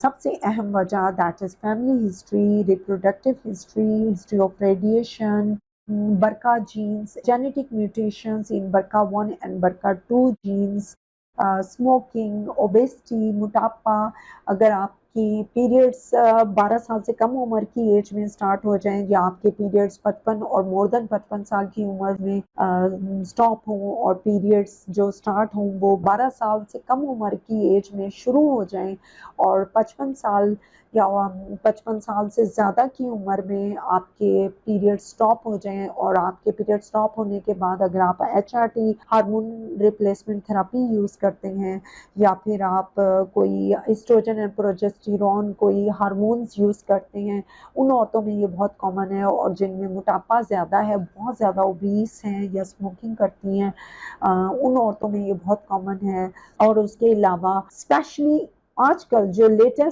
सबसे अहम वजह that is family history, reproductive history, history of radiation, BRCA genes, genetic mutations in BRCA1 and BRCA2 genes, smoking, obesity, मोटापा। अगर आपकी periods 12 साल से कम उम्र की एज में स्टार्ट हो जाएं या आपके पीरियड्स 55 और मोर देन 55 साल की उम्र में स्टॉप हों और पीरियड्स जो स्टार्ट हों वो 12 साल से कम उम्र की एज में शुरू हो जाएं और 55 साल या 55 साल से ज़्यादा की उम्र में आपके पीरियड स्टॉप हो जाएं और आपके पीरियड स्टॉप होने के बाद अगर आप HRT hormone replacement therapy use करते हैं या फिर आप कोई एस्ट्रोजन एंड प्रोजेस्टेरॉन कोई हार्मोन्स यूज़ करते हैं, उन औरतों में ये बहुत कॉमन है और जिनमें मोटापा ज़्यादा है, बहुत ज़्यादा ओबीस हैं या स्मोकिंग करती हैं, उन औरतों में ये बहुत कॉमन है। और उसके अलावा स्पेशली आजकल जो लेटेस्ट